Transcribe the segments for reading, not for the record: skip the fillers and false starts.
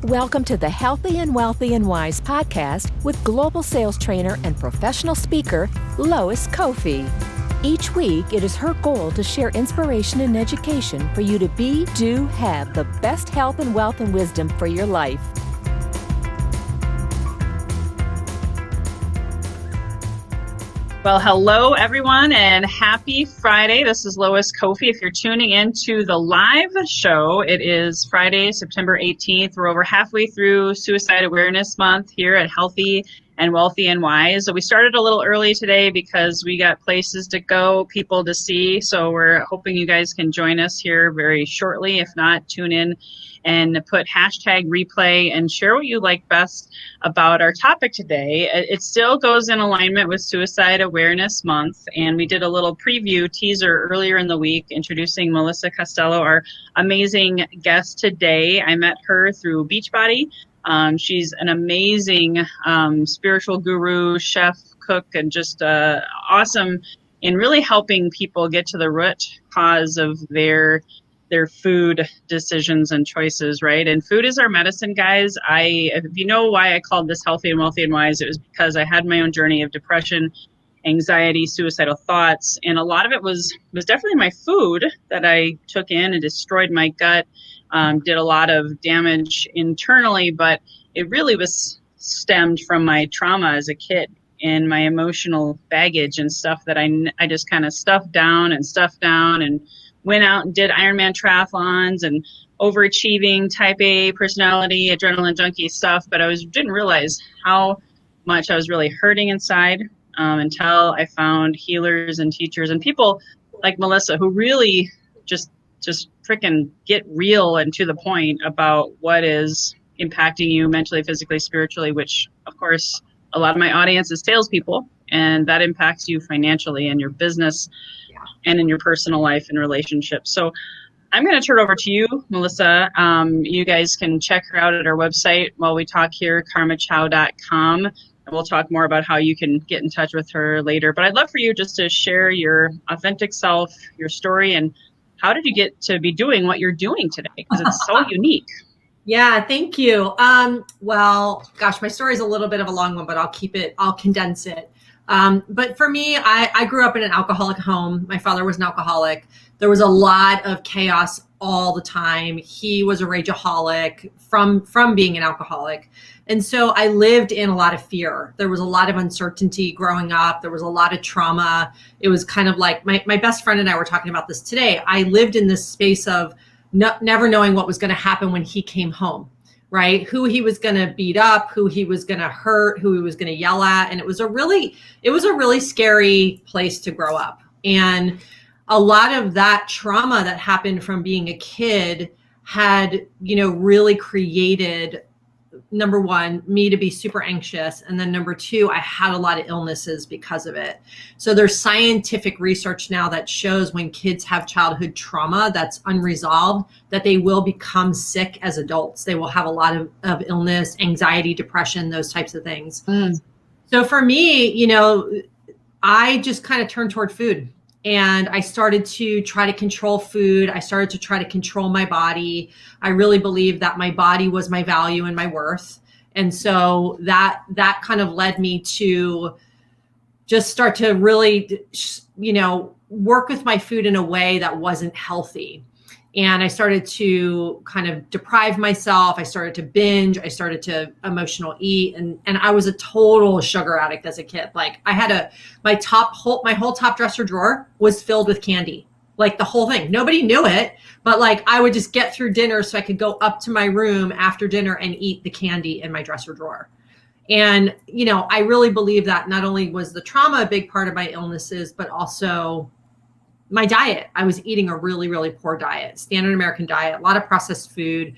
Welcome to the Healthy and Wealthy and Wise podcast with global sales trainer and professional speaker, Lois Kofi. Each week, it is her goal to share inspiration and education for you to be, do, have the best health and wealth and wisdom for your life. Well, hello, everyone, and happy Friday. This is Lois Kofi. If you're tuning into the live show, it is Friday, September 18th. We're over halfway through Suicide Awareness Month here at Healthy and Wealthy and Wise. So we started a little early today because we got places to go, people to see. So we're hoping you guys can join us here very shortly. If not, tune in and put hashtag replay and share what you like best about our topic today. It still goes in alignment with Suicide Awareness Month, and we did a little preview teaser earlier in the week introducing Melissa Costello, our amazing guest today. I met her through Beachbody. She's an amazing spiritual guru, chef, cook, and just awesome in really helping people get to the root cause of their food decisions and choices, right? And food is our medicine, guys. If you know why I called this Healthy and Wealthy and Wise, it was because I had my own journey of depression, anxiety, suicidal thoughts, and a lot of it was definitely my food that I took in and destroyed my gut, did a lot of damage internally, but it really was stemmed from my trauma as a kid and my emotional baggage and stuff that I just kind of stuffed down and went out and did Ironman triathlons and overachieving type A personality, adrenaline junkie stuff. But didn't realize how much I was really hurting inside until I found healers and teachers and people like Melissa who really just freaking get real and to the point about what is impacting you mentally, physically, spiritually, which of course a lot of my audience is salespeople, and that impacts you financially and your business and in your personal life and relationships. So I'm going to turn it over to you, Melissa. You guys can check her out at our website while we talk here, karmachow.com. And we'll talk more about how you can get in touch with her later. But I'd love for you just to share your authentic self, your story, and how did you get to be doing what you're doing today? Because it's so unique. Yeah, thank you. Well, gosh, my story is a little bit of a long one, but I'll condense it. But for me, I grew up in an alcoholic home. My father was an alcoholic. There was a lot of chaos all the time. He was a rageaholic from being an alcoholic. And so I lived in a lot of fear. There was a lot of uncertainty growing up. There was a lot of trauma. It was kind of like my best friend and I were talking about this today. I lived in this space of never knowing what was going to happen when he came home. Right? Who he was going to beat up, who he was going to hurt, who he was going to yell at. And it was a really scary place to grow up. And a lot of that trauma that happened from being a kid had, really created, number one, me to be super anxious. And then number two, I had a lot of illnesses because of it. So there's scientific research now that shows when kids have childhood trauma that's unresolved, that they will become sick as adults. They will have a lot of illness, anxiety, depression, those types of things. So for me, I just kind of turned toward food. And I started to try to control food. I started to try to control my body. I really believed that my body was my value and my worth. And so that kind of led me to just start to really, work with my food in a way that wasn't healthy. And I started to kind of deprive myself. I started to binge. I started to emotional eat. And I was a total sugar addict as a kid. Like I had my whole top dresser drawer was filled with candy, like the whole thing. Nobody knew it, but like I would just get through dinner so I could go up to my room after dinner and eat the candy in my dresser drawer. And, I really believe that not only was the trauma a big part of my illnesses, but also my diet. I was eating a really, really poor diet, standard American diet, a lot of processed food,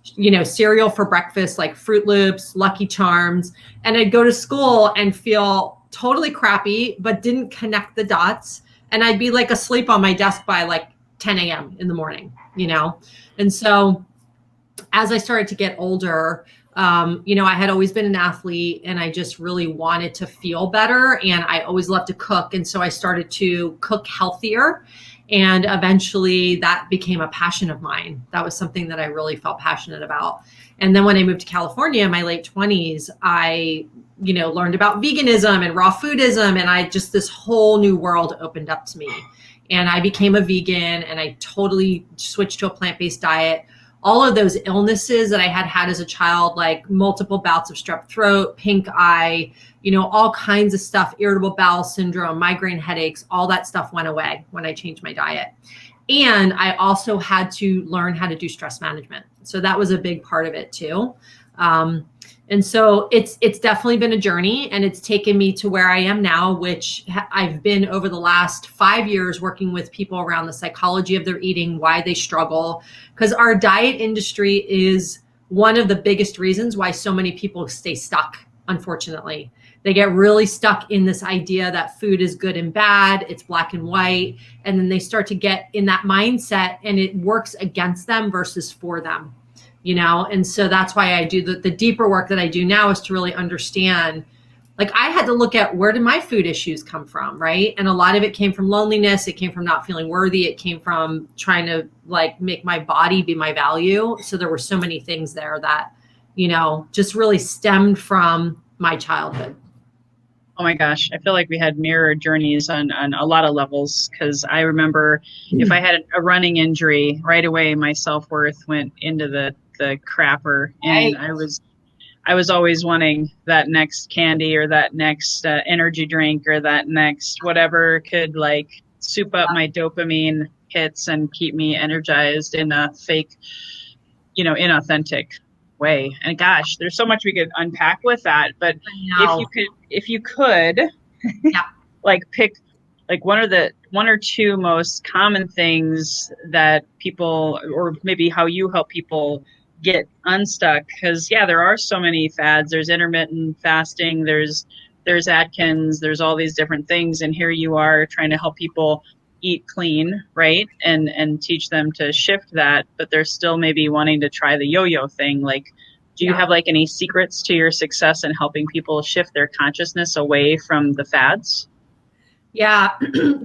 cereal for breakfast, like Fruit Loops, Lucky Charms. And I'd go to school and feel totally crappy, but didn't connect the dots. And I'd be like asleep on my desk by like 10 a.m. in the morning, And so as I started to get older, I had always been an athlete and I just really wanted to feel better. And I always loved to cook. And so I started to cook healthier. And eventually that became a passion of mine. That was something that I really felt passionate about. And then when I moved to California in my late 20s, I, learned about veganism and raw foodism. And this whole new world opened up to me. And I became a vegan and I totally switched to a plant-based diet. All of those illnesses that I had as a child, like multiple bouts of strep throat, pink eye, all kinds of stuff, irritable bowel syndrome, migraine headaches, all that stuff went away when I changed my diet. And I also had to learn how to do stress management. So that was a big part of it too. And so it's definitely been a journey, and it's taken me to where I am now, which I've been over the last 5 years working with people around the psychology of their eating, why they struggle, because our diet industry is one of the biggest reasons why so many people stay stuck, unfortunately. They get really stuck in this idea that food is good and bad, it's black and white, and then they start to get in that mindset and it works against them versus for them. And so that's why I do the deeper work that I do now is to really understand, like I had to look at where did my food issues come from, right? And a lot of it came from loneliness. It came from not feeling worthy. It came from trying to make my body be my value. So there were so many things there that, just really stemmed from my childhood. Oh my gosh, I feel like we had mirror journeys on a lot of levels, because I remember if I had a running injury, right away my self-worth went into the crapper, and Right. I was always wanting that next candy or that next energy drink or that next whatever could soup up my dopamine hits and keep me energized in a fake, inauthentic way. And gosh, there's so much we could unpack with that. But if you could Yeah. pick one or two most common things that people, or maybe how you help people get unstuck, because there are so many fads. There's intermittent fasting, there's Atkins, there's all these different things, and here you are trying to help people eat clean, right? And teach them to shift that, but they're still maybe wanting to try the yo-yo thing. Do you have any secrets to your success in helping people shift their consciousness away from the fads? Yeah.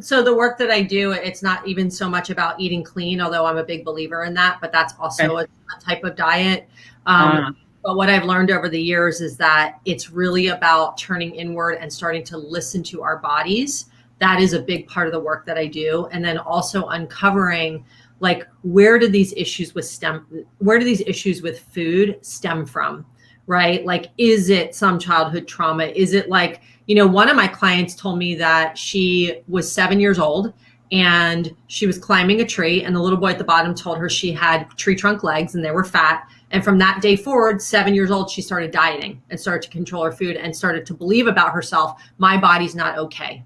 So the work that I do, it's not even so much about eating clean, although I'm a big believer in that, but that's also a type of diet. But what I've learned over the years is that it's really about turning inward and starting to listen to our bodies. That is a big part of the work that I do. And then also uncovering where do these issues with food stem from? Right? Is it some childhood trauma? Is it one of my clients told me that she was 7 years old and she was climbing a tree, and the little boy at the bottom told her she had tree trunk legs and they were fat. And from that day forward, 7 years old, she started dieting and started to control her food and started to believe about herself, my body's not okay.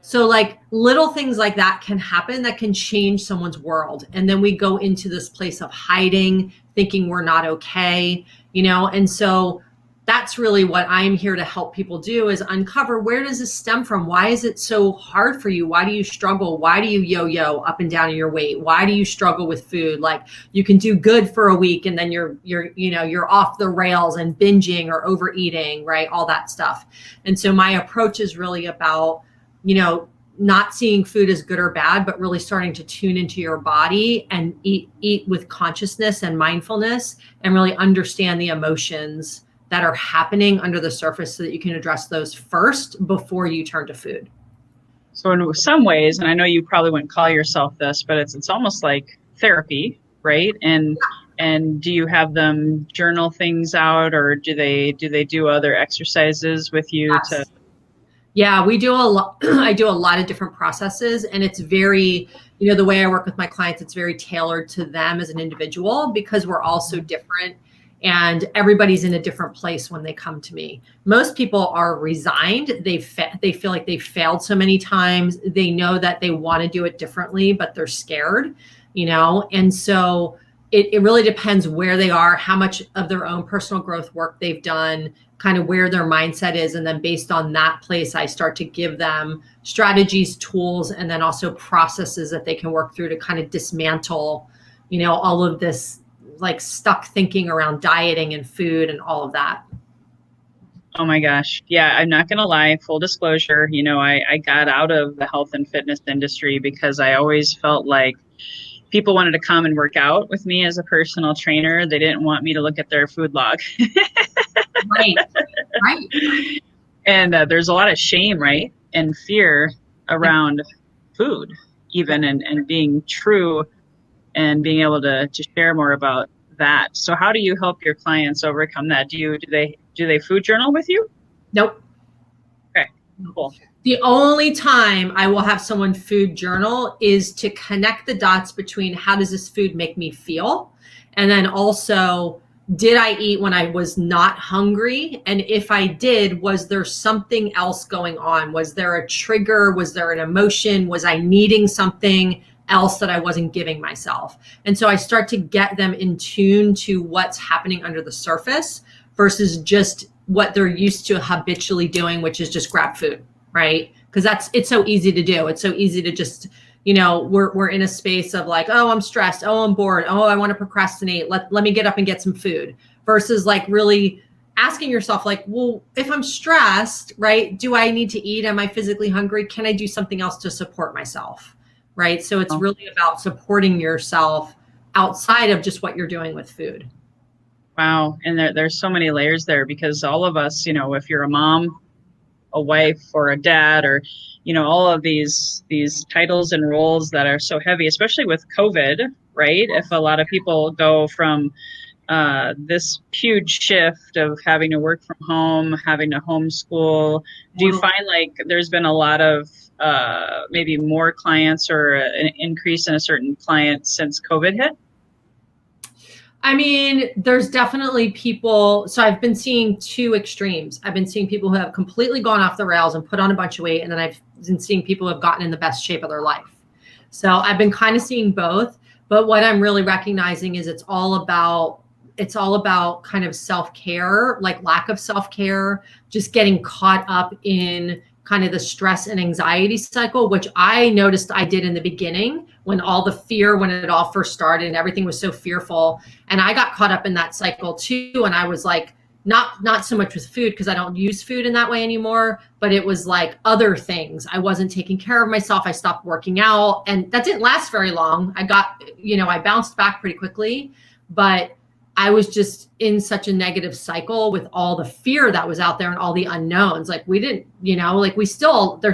So little things like that can happen that can change someone's world. And then we go into this place of hiding, thinking we're not okay, and so that's really what I'm here to help people do, is uncover, where does this stem from? Why is it so hard for you? Why do you struggle? Why do you yo-yo up and down in your weight? Why do you struggle with food? You can do good for a week and then you're off the rails and binging or overeating, right? All that stuff. And so my approach is really about, not seeing food as good or bad, but really starting to tune into your body and eat with consciousness and mindfulness, and really understand the emotions that are happening under the surface so that you can address those first before you turn to food. So in some ways, and I know you probably wouldn't call yourself this, but it's almost like therapy, right? And do you have them journal things out, or do they do other exercises with you? Yes. Yeah, we do a lot. I do a lot of different processes, and it's very, the way I work with my clients, it's very tailored to them as an individual, because we're all so different and everybody's in a different place when they come to me. Most people are resigned. They feel like they've failed so many times. They know that they want to do it differently, but they're scared, and so it really depends where they are, how much of their own personal growth work they've done, kind of where their mindset is. And then based on that place, I start to give them strategies, tools, and then also processes that they can work through to kind of dismantle, all of this stuck thinking around dieting and food and all of that. Oh my gosh. Yeah, I'm not going to lie. Full disclosure, I got out of the health and fitness industry because I always felt like people wanted to come and work out with me as a personal trainer. They didn't want me to look at their food log. Right. Right. And there's a lot of shame, right? And fear around food, even, and being true and being able to share more about that. So how do you help your clients overcome that? Do they food journal with you? Nope. Okay, cool. The only time I will have someone food journal is to connect the dots between how does this food make me feel? And then also, did I eat when I was not hungry? And if I did, was there something else going on? Was there a trigger? Was there an emotion? Was I needing something else that I wasn't giving myself? And so I start to get them in tune to what's happening under the surface versus just what they're used to habitually doing, which is just grab food. Right? Because it's so easy to do. It's so easy to just, we're in a space of like, oh, I'm stressed. Oh, I'm bored. Oh, I want to procrastinate. Let me get up and get some food versus like really asking yourself like, well, if I'm stressed, right, do I need to eat? Am I physically hungry? Can I do something else to support myself? Right? So it's really about supporting yourself outside of just what you're doing with food. Wow. And there's so many layers there because all of us, if you're a mom, a wife or a dad or all of these titles and roles that are so heavy, especially with COVID, right? If a lot of people go from this huge shift of having to work from home, having to homeschool, do you find like there's been a lot of maybe more clients or an increase in a certain client since COVID hit? I mean, there's definitely people. So I've been seeing two extremes. I've been seeing people who have completely gone off the rails and put on a bunch of weight. And then I've been seeing people who have gotten in the best shape of their life. So I've been kind of seeing both. But what I'm really recognizing is it's all about kind of self-care, like lack of self-care, just getting caught up in kind of the stress and anxiety cycle, which I noticed I did in the beginning when all the fear, when it all first started and everything was so fearful. And I got caught up in that cycle too. And I was like, not so much with food because I don't use food in that way anymore, but it was like other things. I wasn't taking care of myself. I stopped working out and that didn't last very long. I bounced back pretty quickly, but I was just in such a negative cycle with all the fear that was out there and all the unknowns. Like we didn't, there's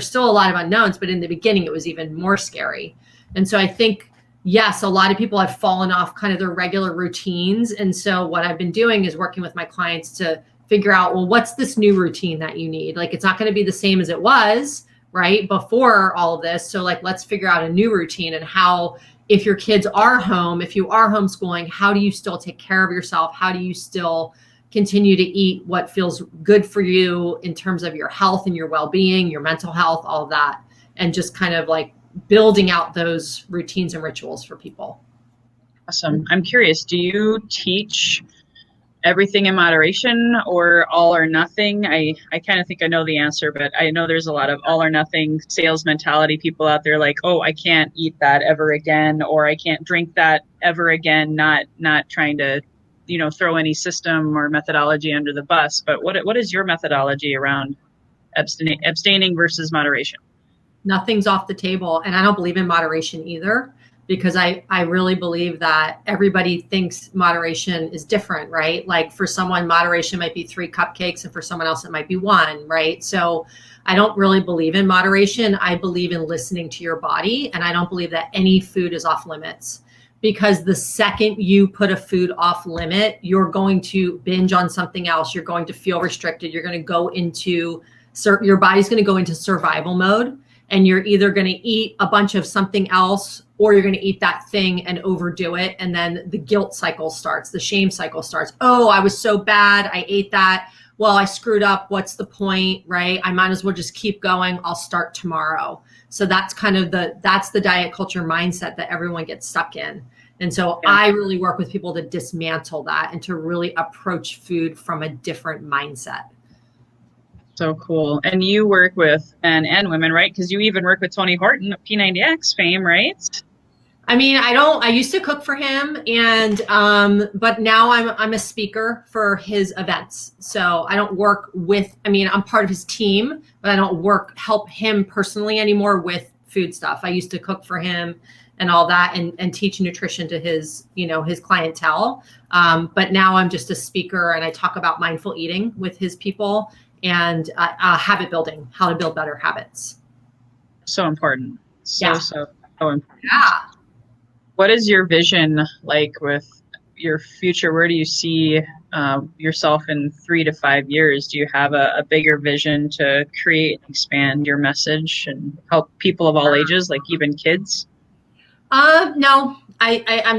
still a lot of unknowns, but in the beginning it was even more scary. And so I think, yes, a lot of people have fallen off kind of their regular routines. And so what I've been doing is working with my clients to figure out, well, what's this new routine that you need? Like, it's not going to be the same as it was, right, before all of this. So like, let's figure out a new routine and how, if your kids are home, if you are homeschooling, how do you still take care of yourself? How do you still continue to eat what feels good for you in terms of your health and your well-being, your mental health, all of that, and just kind of like building out those routines and rituals for people. Awesome. I'm curious, do you teach everything in moderation or all or nothing? I kind of think I know the answer, but I know there's a lot of all or nothing sales mentality people out there like, oh, I can't eat that ever again, or I can't drink that ever again, not trying to, throw any system or methodology under the bus. But what is your methodology around abstaining versus moderation? Nothing's off the table. And I don't believe in moderation either, because I really believe that everybody thinks moderation is different, right? Like for someone, moderation might be 3 cupcakes, and for someone else, it might be 1, right? So I don't really believe in moderation. I believe in listening to your body. And I don't believe that any food is off limits, because the second you put a food off limit, you're going to binge on something else. You're going to feel restricted. You're going to go into, your body's going to go into survival mode. And you're either going to eat a bunch of something else, or you're going to eat that thing and overdo it. And then the guilt cycle starts, the shame cycle starts. Oh, I was so bad. I ate that. Well, I screwed up. What's the point, right? I might as well just keep going. I'll start tomorrow. So that's kind of that's the diet culture mindset that everyone gets stuck in. And so I really work with people to dismantle that and to really approach food from a different mindset. So cool. And you work with men and women, right? Because you even work with Tony Horton of P90X fame, right? I mean, I used to cook for him and, but now I'm a speaker for his events. So I don't work with, I mean, I'm part of his team, but I don't help him personally anymore with food stuff. I used to cook for him and all that and teach nutrition to his, his clientele. But now I'm just a speaker and I talk about mindful eating with his people and habit building, how to build better habits. So important. So important. Yeah. What is your vision like with your future? Where do you see yourself in 3 to 5 years? Do you have a bigger vision to create and expand your message and help people of all ages, like even kids? No, I'm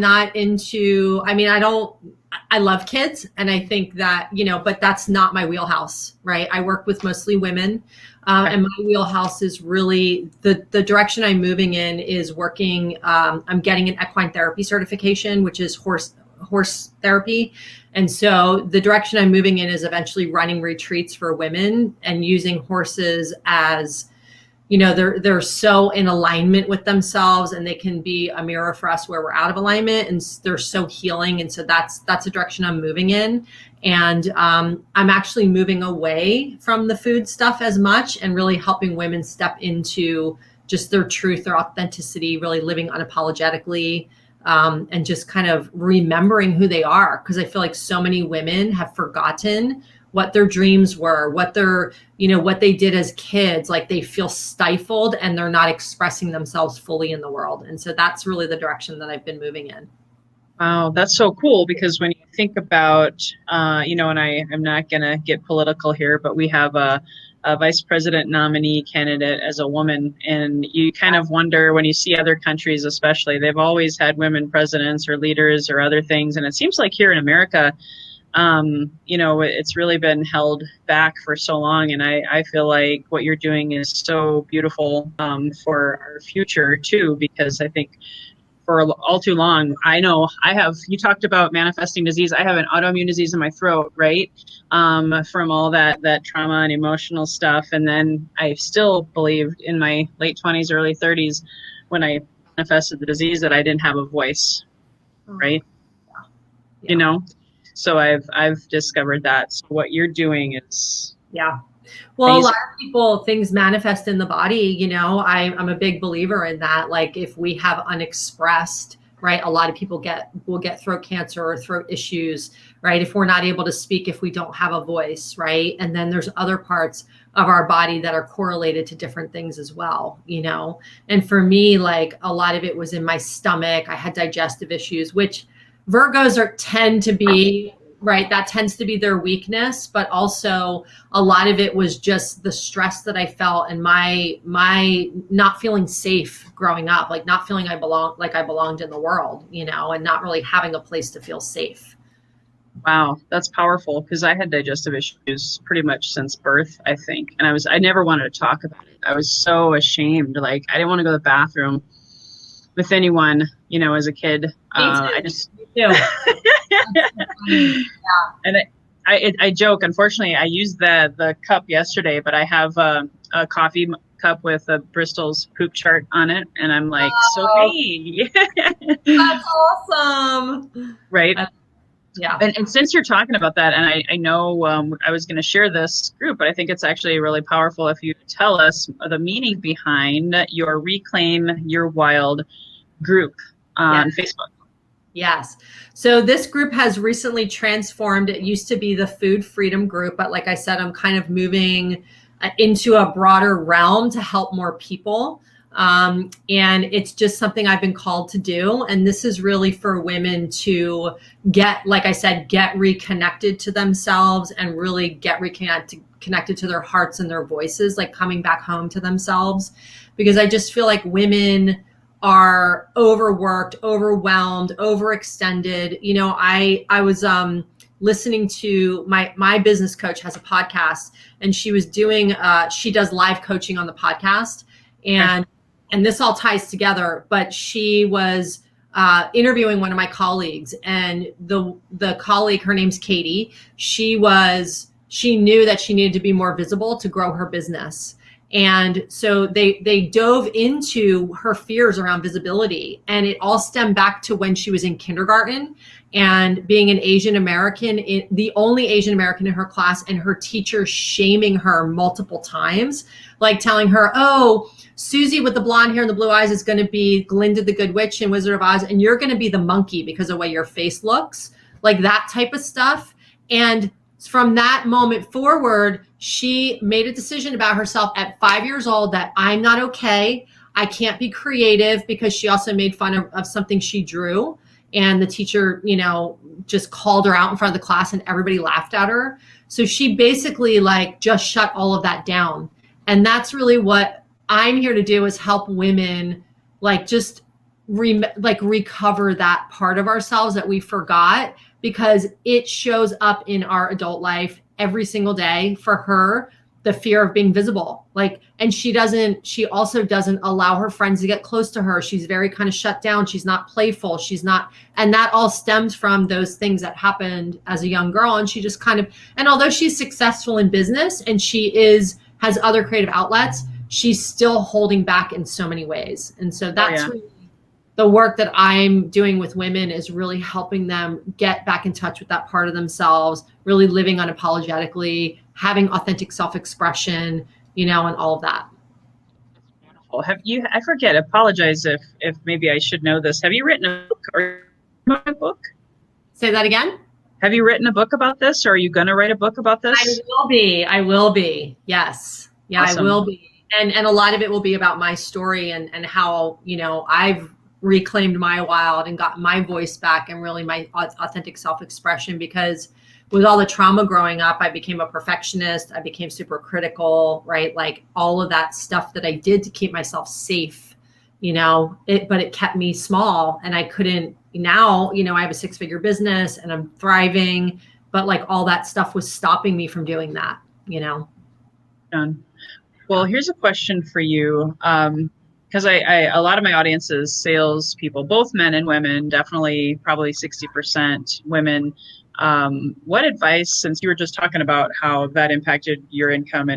not into, I mean, I love kids and I think that, but that's not my wheelhouse, right? I work with mostly women. And my wheelhouse is really the direction I'm moving in is working. I'm getting an equine therapy certification, which is horse therapy. And so the direction I'm moving in is eventually running retreats for women and using horses as, they're so in alignment with themselves and they can be a mirror for us where we're out of alignment and they're so healing. And so that's a direction I'm moving in. And I'm actually moving away from the food stuff as much and really helping women step into just their truth, their authenticity, really living unapologetically, and just kind of remembering who they are. Because I feel like so many women have forgotten what their dreams were, what they did as kids. Like they feel stifled and they're not expressing themselves fully in the world. And so that's really the direction that I've been moving in. Wow, that's so cool because when you think about, and I'm not going to get political here, but we have a vice president nominee candidate as a woman. And you kind of wonder when you see other countries, especially, they've always had women presidents or leaders or other things. And it seems like here in America, it's really been held back for so long. And I feel like what you're doing is so beautiful for our future too, because I think for all too long, you talked about manifesting disease. I have an autoimmune disease in my throat, right? From all that trauma and emotional stuff. And then I still believed in my late 20s, early 30s, when I manifested the disease that I didn't have a voice, right? Yeah. So I've discovered that. So what you're doing is Well, amazing. a lot of people, things manifest in the body. I'm a big believer in that. Like if we have unexpressed, right, a lot of people will get throat cancer or throat issues, right? If we're not able to speak, if we don't have a voice, right? And then there's other parts of our body that are correlated to different things as well, And for me, like a lot of it was in my stomach. I had digestive issues, which Virgos tend to be, right? That tends to be their weakness, but also a lot of it was just the stress that I felt and my not feeling safe growing up, like not feeling I belonged in the world, and not really having a place to feel safe. Wow, that's powerful because I had digestive issues pretty much since birth, I think. And I never wanted to talk about it. I was so ashamed. Like I didn't want to go to the bathroom with anyone, as a kid. Me too. And I joke, unfortunately, I used the cup yesterday, but I have a coffee cup with a Bristol's poop chart on it. And I'm like, so hey. That's awesome. Right. Yeah. And since you're talking about that, and I know I was going to share this group, but I think it's actually really powerful if you tell us the meaning behind your Reclaim Your Wild group on Facebook. Yes. So this group has recently transformed. It used to be the Food Freedom Group, but like I said, I'm kind of moving into a broader realm to help more people. And it's just something I've been called to do. And this is really for women to get, like I said, get reconnected to themselves and really get connected to their hearts and their voices, like coming back home to themselves. Because I just feel like women are overworked, overwhelmed, overextended. I was listening to my business coach has a podcast and she was doing she does live coaching on the podcast and this all ties together, but she was interviewing one of my colleagues and the colleague, her name's Katie, she knew that she needed to be more visible to grow her business. And so they dove into her fears around visibility, and it all stemmed back to when she was in kindergarten and being an Asian American, the only Asian American in her class, and her teacher shaming her multiple times, like telling her, oh, Susie with the blonde hair and the blue eyes is going to be Glinda the Good Witch in Wizard of Oz, and you're going to be the monkey because of the way your face looks, like that type of stuff. And from that moment forward, she made a decision about herself at 5 years old that I'm not okay. I can't be creative, because she also made fun of something she drew. And the teacher, just called her out in front of the class and everybody laughed at her. So she basically just shut all of that down. And that's really what I'm here to do, is help women recover that part of ourselves that we forgot, because it shows up in our adult life every single day. For her, the fear of being visible, and she also doesn't allow her friends to get close to her. She's very kind of shut down. She's not playful. And that all stems from those things that happened as a young girl. And she just and although she's successful in business and she has other creative outlets, she's still holding back in so many ways. And so that's really the work that I'm doing with women, is really helping them get back in touch with that part of themselves, really living unapologetically, having authentic self-expression, and all of that. Well, I forget, apologize if maybe I should know this. Have you written a book or a book? Say that again? Have you written a book about this, or are you going to write a book about this? I will be. Yes. Yeah, awesome. I will be. And a lot of it will be about my story and how, I've reclaimed my wild and got my voice back, and really my authentic self-expression, because with all the trauma growing up, I became a perfectionist. I became super critical, right? All of that stuff that I did to keep myself safe, but it kept me small, and I couldn't. Now, I have a 6-figure business and I'm thriving, but all that stuff was stopping me from doing that, Well, here's a question for you. Because a lot of my audience is sales people, both men and women, definitely probably 60% women. What advice, since you were just talking about how that impacted your income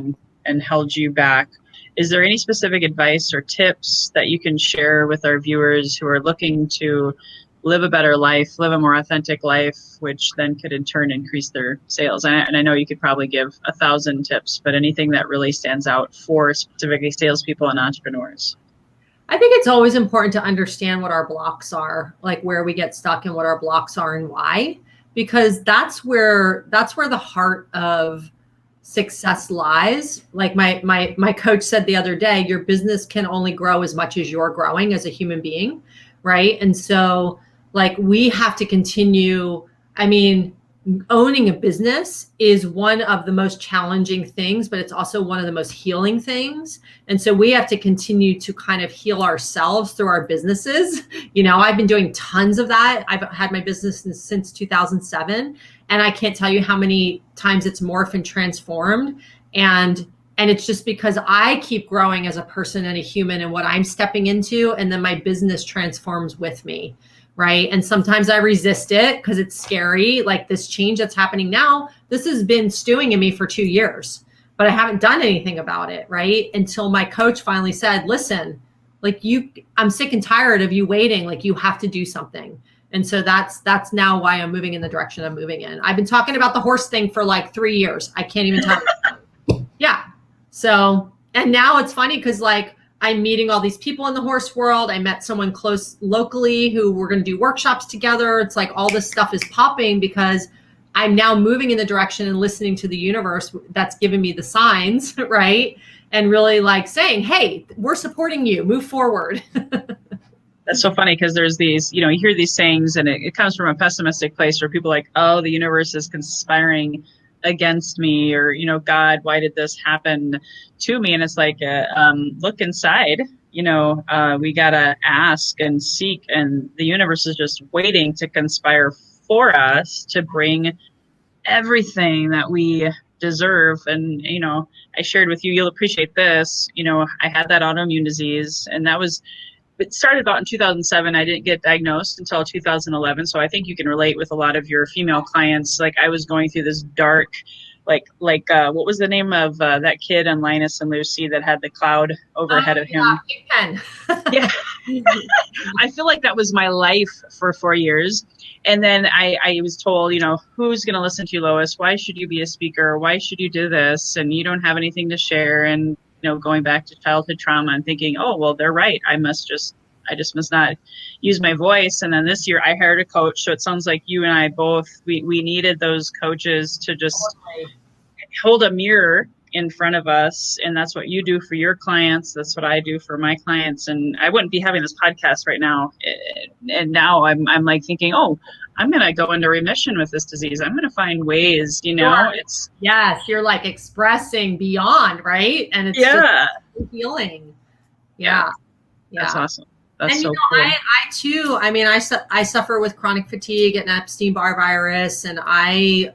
and held you back, is there any specific advice or tips that you can share with our viewers who are looking to live a better life, live a more authentic life, which then could in turn increase their sales? And I know you could probably give 1,000 tips, but anything that really stands out for specifically salespeople and entrepreneurs? I think it's always important to understand what our blocks are, where we get stuck and what our blocks are and why, because that's where the heart of success lies. My coach said the other day, your business can only grow as much as you're growing as a human being, right? And so we have to continue. Owning a business is one of the most challenging things, but it's also one of the most healing things. And so we have to continue to kind of heal ourselves through our businesses. I've been doing tons of that. I've had my business since 2007, and I can't tell you how many times it's morphed and transformed. And it's just because I keep growing as a person and a human and what I'm stepping into, and then my business transforms with me. Right. And sometimes I resist it because it's scary. This change that's happening now, this has been stewing in me for 2 years, but I haven't done anything about it. Right. Until my coach finally said, listen, I'm sick and tired of you waiting. You have to do something. And so that's now why I'm moving in the direction I'm moving in. I've been talking about the horse thing for 3 years. I can't even tell you. Yeah. So, and now it's funny because I'm meeting all these people in the horse world. I met someone close locally who we're going to do workshops together. It's all this stuff is popping because I'm now moving in the direction and listening to the universe that's giving me the signs, right? And really saying, hey, we're supporting you, move forward. That's so funny because there's these, you hear these sayings and it comes from a pessimistic place where people are oh, the universe is conspiring against me, or God, why did this happen to me? And it's look inside. We gotta ask and seek, and the universe is just waiting to conspire for us to bring everything that we deserve. And I shared with you, you'll appreciate this, I had that autoimmune disease, and it started about in 2007. I didn't get diagnosed until 2011. So I think you can relate with a lot of your female clients. I was going through this dark what was the name of that kid in Linus and Lucy that had the cloud overhead of him? Pig Pen. Yeah. I feel like that was my life for 4 years. And then I was told, who's going to listen to you, Lois? Why should you be a speaker? Why should you do this? And you don't have anything to share. And, going back to childhood trauma and thinking, oh, well, they're right. I just must not use my voice. And then this year I hired a coach. So it sounds like you and I both, we needed those coaches to just hold a mirror in front of us. And that's what you do for your clients. That's what I do for my clients. And I wouldn't be having this podcast right now. And now I'm like thinking, oh, I'm going to go into remission with this disease. I'm going to find ways, it's. Yes. You're like expressing beyond, right? And it's just healing. Yeah. That's awesome. That's and so cool. I too, I suffer with chronic fatigue and Epstein-Barr virus. And I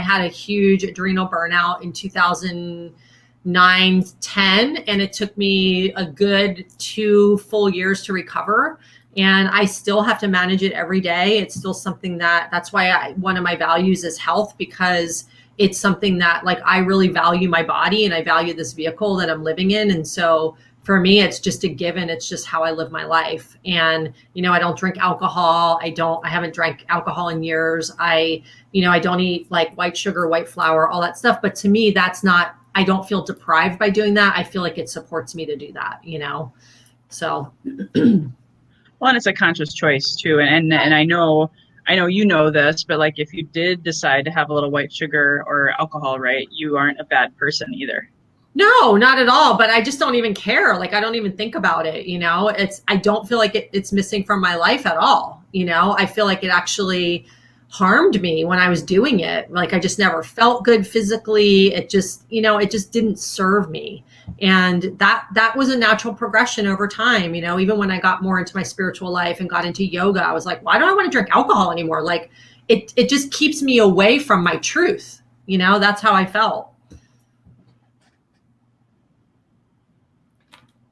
had a huge adrenal burnout in 2009, 10, and it took me a good 2 full years to recover. And I still have to manage it every day. It's still something that's why one of my values is health, because it's something that I really value my body and I value this vehicle that I'm living in. And so for me, it's just a given. It's just how I live my life. And, I don't drink alcohol. I haven't drank alcohol in years. I don't eat white sugar, white flour, all that stuff. But to me, I don't feel deprived by doing that. I feel like it supports me to do that, so. Well, and it's a conscious choice too. And I know this, but if you did decide to have a little white sugar or alcohol, right, you aren't a bad person either. No, not at all. But I just don't even care. I don't even think about it. I don't feel like it's missing from my life at all. I feel like it actually harmed me when I was doing it. I just never felt good physically. It just, it just didn't serve me. And that was a natural progression over time. Even when I got more into my spiritual life and got into yoga, I was like, why do I want to drink alcohol anymore? It just keeps me away from my truth. That's how I felt.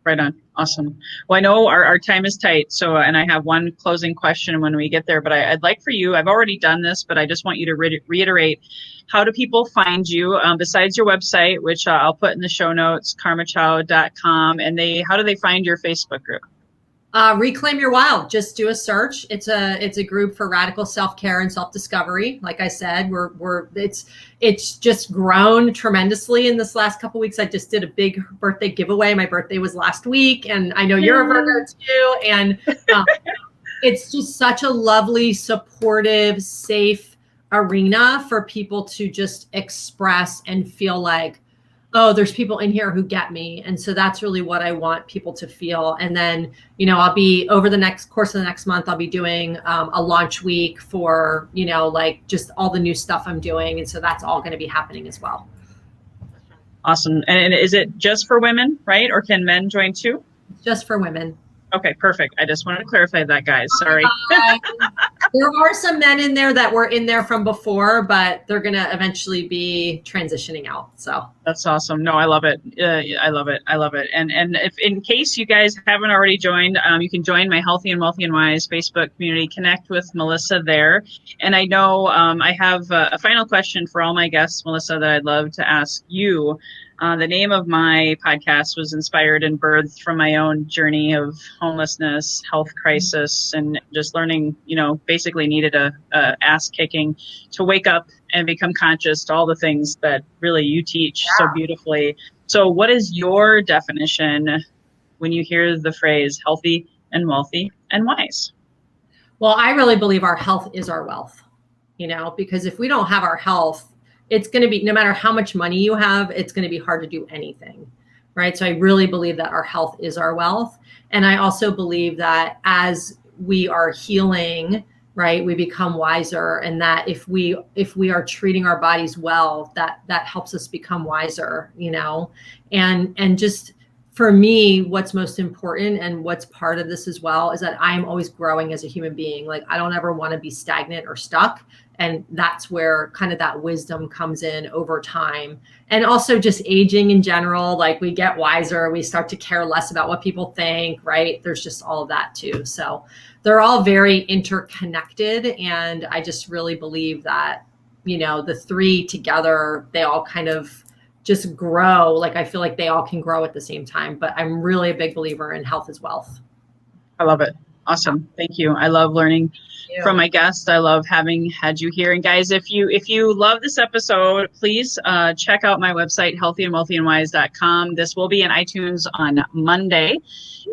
Right on. Awesome. Well, I know our time is tight. So, and I have one closing question when we get there, but I'd like for you, I've already done this, but I just want you to reiterate, how do people find you besides your website, which I'll put in the show notes, karmachow.com, and how do they find your Facebook group? Reclaim Your Wild. Just do a search. It's a group for radical self-care and self-discovery. Like I said, it's just grown tremendously in this last couple of weeks. I just did a big birthday giveaway. My birthday was last week, and I know you're a Virgo too. And it's just such a lovely, supportive, safe arena for people to just express and feel like, oh, there's people in here who get me. And so that's really what I want people to feel. And then, I'll be over the course of the next month, I'll be doing a launch week for, just all the new stuff I'm doing. And so that's all going to be happening as well. Awesome. And is it just for women, right? Or can men join too? Just for women. Okay, perfect. I just wanted to clarify that, guys. Sorry. There are some men in there that were in there from before, but they're going to eventually be transitioning out. So that's awesome. No, I love it. I love it. I love it. And if in case you guys haven't already joined, you can join my Healthy and Wealthy and Wise Facebook community. Connect with Melissa there. And I know I have a final question for all my guests, Melissa, that I'd love to ask you. The name of my podcast was inspired and birthed from my own journey of homelessness, health crisis, and just learning, basically needed a ass kicking to wake up and become conscious to all the things that really you teach so beautifully. So what is your definition when you hear the phrase healthy and wealthy and wise? Well, I really believe our health is our wealth, because if we don't have our health, it's going to be, no matter how much money you have, it's going to be hard to do anything, right? So I really believe that our health is our wealth. And I also believe that as we are healing, right, we become wiser. And that if we are treating our bodies well, that helps us become wiser, and just for me, what's most important and what's part of this as well is that I'm always growing as a human being. I don't ever want to be stagnant or stuck. And that's where kind of that wisdom comes in over time. And also just aging in general, we get wiser, we start to care less about what people think, right? There's just all of that too. So they're all very interconnected. And I just really believe that, the three together, they all kind of just grow. Like, I feel like they all can grow at the same time, but I'm really a big believer in health is wealth. I love it. Awesome. Thank you. I love learning from my guests. I love having had you here. And guys, if you love this episode, please check out my website, healthyandwealthyandwise.com. This will be in iTunes on Monday.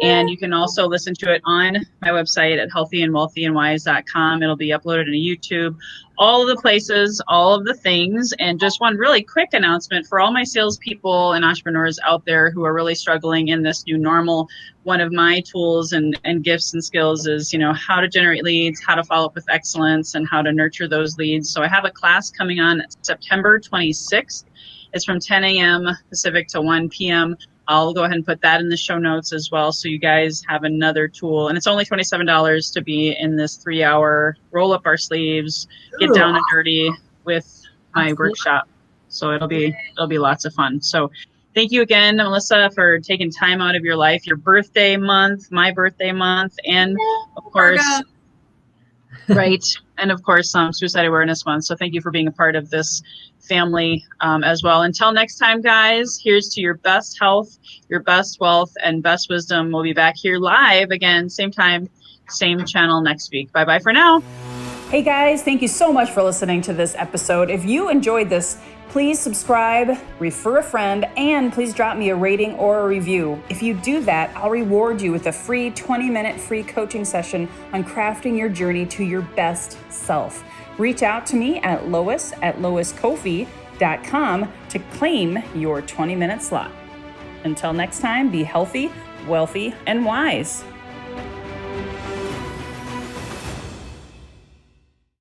And you can also listen to it on my website at healthyandwealthyandwise.com. It'll be uploaded to YouTube, all of the places, all of the things. And just one really quick announcement for all my salespeople and entrepreneurs out there who are really struggling in this new normal. One of my tools and gifts and skills is, how to generate leads, how to follow up with excellence, and how to nurture those leads. So I have a class coming on September 26th. It's from 10 a.m. Pacific to 1 p.m. I'll go ahead and put that in the show notes as well, so you guys have another tool. And it's only $27 to be in this 3-hour roll up our sleeves, get down and dirty with my workshop. So it'll be lots of fun. So thank you again, Melissa, for taking time out of your life, your birthday month, my birthday month, and of course, right, and of course, Suicide Awareness Month. So thank you for being a part of this family as well. Until next time, guys, here's to your best health, your best wealth, and best wisdom. We'll be back here live again, same time, same channel next week. Bye-bye for now. Hey guys, thank you so much for listening to this episode. If you enjoyed this, please subscribe, refer a friend, and please drop me a rating or a review. If you do that, I'll reward you with a free 20-minute free coaching session on crafting your journey to your best self. Reach out to me at lois@loiscoffee.com to claim your 20-minute slot. Until next time, be healthy, wealthy, and wise.